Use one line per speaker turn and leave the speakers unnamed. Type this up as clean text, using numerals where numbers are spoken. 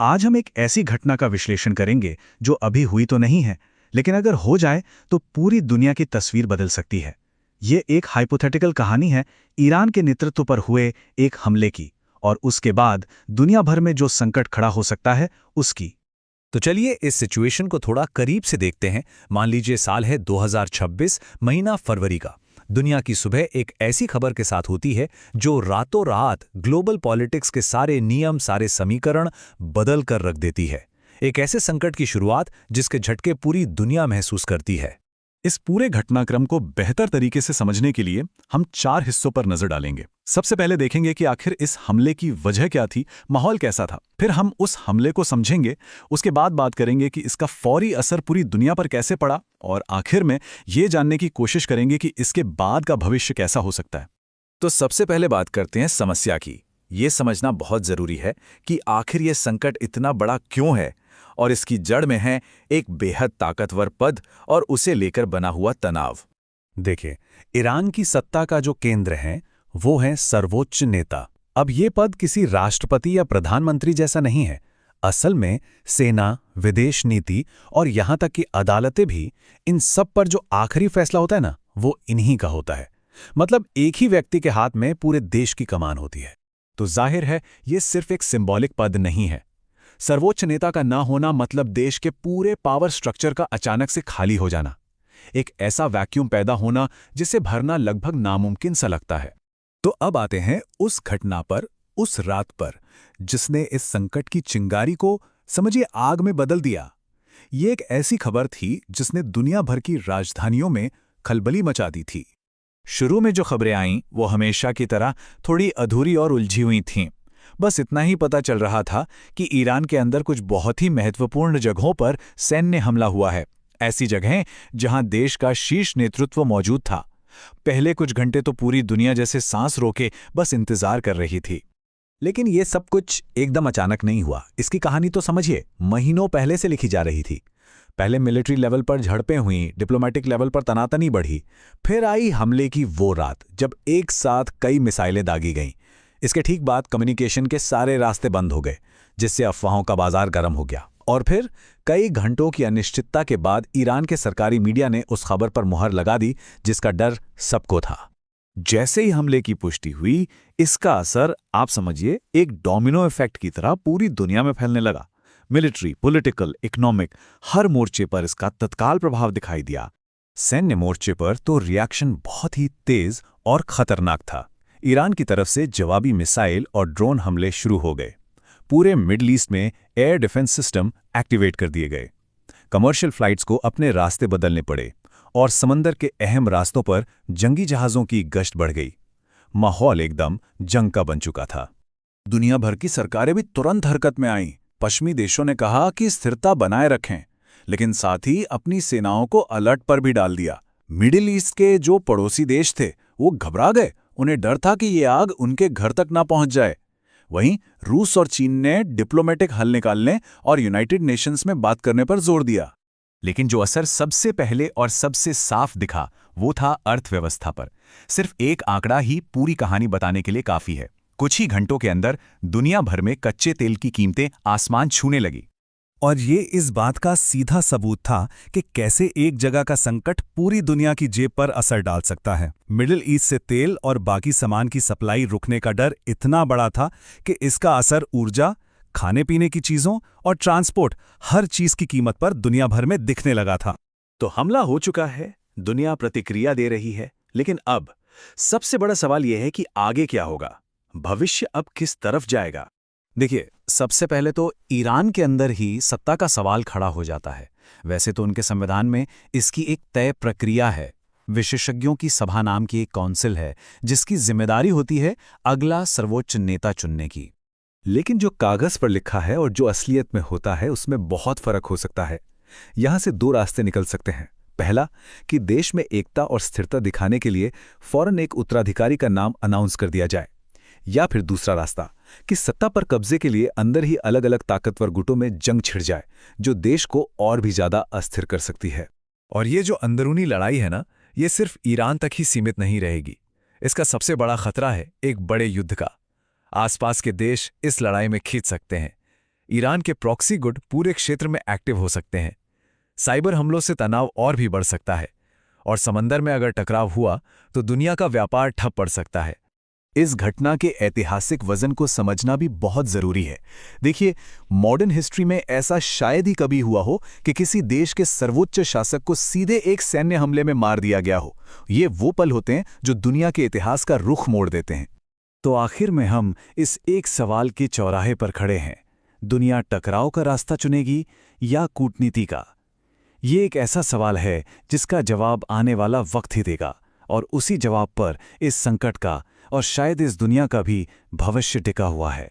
आज हम एक ऐसी घटना का विश्लेषण करेंगे जो अभी हुई तो नहीं है, लेकिन अगर हो जाए तो पूरी दुनिया की तस्वीर बदल सकती है। ये एक हाइपोथेटिकल कहानी है ईरान के नेतृत्व पर हुए एक हमले की, और उसके बाद दुनिया भर में जो संकट खड़ा हो सकता है उसकी।
तो चलिए इस सिचुएशन को थोड़ा करीब से देखते हैं। मान लीजिए साल है 2026, महीना फरवरी का। दुनिया की सुबह एक ऐसी खबर के साथ होती है जो रातों रात ग्लोबल पॉलिटिक्स के सारे नियम, सारे समीकरण बदल कर रख देती है। एक ऐसे संकट की शुरुआत जिसके झटके पूरी दुनिया महसूस करती है।
इस पूरे घटनाक्रम को बेहतर तरीके से समझने के लिए हम 4 हिस्सों पर नजर डालेंगे। सबसे पहले देखेंगे कि आखिर इस हमले की वजह क्या थी, माहौल कैसा था। फिर हम उस हमले को समझेंगे, उसके बाद बात करेंगे कि इसका फौरी असर पूरी दुनिया पर कैसे पड़ा, और आखिर में ये जानने की कोशिश करेंगे कि इसके बाद का भविष्य कैसा हो सकता है।
तो सबसे पहले बात करते हैं समस्या की। ये समझना बहुत जरूरी है कि आखिर ये संकट इतना बड़ा क्यों है, और इसकी जड़ में है एक बेहद ताकतवर पद और उसे लेकर बना हुआ तनाव। देखिए, ईरान की सत्ता का जो केंद्र है वो है सर्वोच्च नेता। अब ये पद किसी राष्ट्रपति या प्रधानमंत्री जैसा नहीं है। असल में सेना, विदेश नीति और यहां तक कि अदालतें भी, इन सब पर जो आखिरी फैसला होता है ना, वो इन्हीं का होता है। मतलब एक ही व्यक्ति के हाथ में पूरे देश की कमान होती है।
तो जाहिर है ये सिर्फ एक सिंबॉलिक पद नहीं है। सर्वोच्च नेता का ना होना मतलब देश के पूरे पावर स्ट्रक्चर का अचानक से खाली हो जाना, एक ऐसा वैक्यूम पैदा होना जिसे भरना लगभग नामुमकिन सा लगता है।
तो अब आते हैं उस घटना पर, उस रात पर, जिसने इस संकट की चिंगारी को, समझिए, आग में बदल दिया। ये एक ऐसी खबर थी जिसने दुनिया भर की राजधानियों में खलबली मचा दी थी। शुरू में जो खबरें आईं वो हमेशा की तरह थोड़ी अधूरी और उलझी हुई थीं। बस इतना ही पता चल रहा था कि ईरान के अंदर कुछ बहुत ही महत्वपूर्ण जगहों पर सैन्य हमला हुआ है, ऐसी जगहें जहां देश का शीर्ष नेतृत्व मौजूद था। पहले कुछ घंटे तो पूरी दुनिया जैसे सांस रोके बस इंतजार कर रही थी। लेकिन ये सब कुछ एकदम अचानक नहीं हुआ। इसकी कहानी तो समझिए महीनों पहले से लिखी जा रही थी। पहले मिलिट्री लेवल पर झड़पें हुईं, डिप्लोमेटिक लेवल पर तनातनी बढ़ी, फिर आई हमले की वो रात जब एक साथ कई मिसाइलें दागी गईं। इसके ठीक बाद कम्युनिकेशन के सारे रास्ते बंद हो गए, जिससे अफवाहों का बाजार गर्म हो गया। और फिर कई घंटों की अनिश्चितता के बाद ईरान के सरकारी मीडिया ने उस खबर पर मुहर लगा दी जिसका डर सबको था। जैसे ही हमले की पुष्टि हुई, इसका असर, आप समझिए, एक डोमिनो इफेक्ट की तरह पूरी दुनिया में फैलने लगा। मिलिट्री, पॉलिटिकल, इकोनॉमिक, हर मोर्चे पर इसका तत्काल प्रभाव दिखाई दिया। सैन्य मोर्चे पर तो रिएक्शन बहुत ही तेज और खतरनाक था। ईरान की तरफ से जवाबी मिसाइल और ड्रोन हमले शुरू हो गए। पूरे मिडल ईस्ट में एयर डिफेंस सिस्टम एक्टिवेट कर दिए गए। कमर्शियल फ्लाइट्स को अपने रास्ते बदलने पड़े और समंदर के अहम रास्तों पर जंगी जहाज़ों की गश्त बढ़ गई। माहौल एकदम जंग का बन चुका था।
दुनिया भर की सरकारें भी तुरंत हरकत में आईं। पश्चिमी देशों ने कहा कि स्थिरता बनाए रखें, लेकिन साथ ही अपनी सेनाओं को अलर्ट पर भी डाल दिया। मिडिल ईस्ट के जो पड़ोसी देश थे वो घबरा गए। उन्हें डर था कि ये आग उनके घर तक ना पहुंच जाए। वहीं रूस और चीन ने डिप्लोमेटिक हल निकालने और यूनाइटेड नेशंस में बात करने पर जोर दिया।
लेकिन जो असर सबसे पहले और सबसे साफ दिखा वो था अर्थव्यवस्था पर। सिर्फ एक आंकड़ा ही पूरी कहानी बताने के लिए काफी है। कुछ ही घंटों के अंदर दुनिया भर में कच्चे तेल की कीमतें आसमान छूने लगी। और ये इस बात का सीधा सबूत था कि कैसे एक जगह का संकट पूरी दुनिया की जेब पर असर डाल सकता है। मिडिल ईस्ट से तेल और बाकी सामान की सप्लाई रुकने का डर इतना बड़ा था कि इसका असर ऊर्जा, खाने पीने की चीजों और ट्रांसपोर्ट, हर चीज की कीमत पर दुनिया भर में दिखने लगा था।
तो हमला हो चुका है, दुनिया प्रतिक्रिया दे रही है, लेकिन अब सबसे बड़ा सवाल यह है कि आगे क्या होगा? भविष्य अब किस तरफ जाएगा?
देखिए, सबसे पहले तो ईरान के अंदर ही सत्ता का सवाल खड़ा हो जाता है। वैसे तो उनके संविधान में इसकी एक तय प्रक्रिया है। विशेषज्ञों की सभा नाम की एक काउंसिल है जिसकी जिम्मेदारी होती है अगला सर्वोच्च नेता चुनने की। लेकिन जो कागज पर लिखा है और जो असलियत में होता है उसमें बहुत फर्क हो सकता है। यहां से दो रास्ते निकल सकते हैं। पहला, कि देश में एकता और स्थिरता दिखाने के लिए फौरन एक उत्तराधिकारी का नाम अनाउंस कर दिया जाए, या फिर दूसरा रास्ता कि सत्ता पर कब्जे के लिए अंदर ही अलग अलग ताकतवर गुटों में जंग छिड़ जाए जो देश को और भी ज्यादा अस्थिर कर सकती है।
और ये जो अंदरूनी लड़ाई है ना, ये सिर्फ ईरान तक ही सीमित नहीं रहेगी। इसका सबसे बड़ा खतरा है एक बड़े युद्ध का। आसपास के देश इस लड़ाई में खींच सकते हैं।
ईरान के प्रॉक्सी गुट पूरे क्षेत्र में एक्टिव हो सकते हैं। साइबर हमलों से तनाव और भी बढ़ सकता है, और समंदर में अगर टकराव हुआ तो दुनिया का व्यापार ठप पड़ सकता है।
इस घटना के ऐतिहासिक वजन को समझना भी बहुत जरूरी है। देखिए, मॉडर्न हिस्ट्री में ऐसा शायद ही कभी हुआ हो कि किसी देश के सर्वोच्च शासक को सीधे एक सैन्य हमले में मार दिया गया हो। ये वो पल होते हैं जो दुनिया के इतिहास का रुख मोड़ देते हैं।
तो आखिर में हम इस एक सवाल के चौराहे पर खड़े हैं, दुनिया टकराव का रास्ता चुनेगी या कूटनीति का? ये एक ऐसा सवाल है जिसका जवाब आने वाला वक्त ही देगा, और उसी जवाब पर इस संकट का और शायद इस दुनिया का भी भविष्य टिका हुआ है।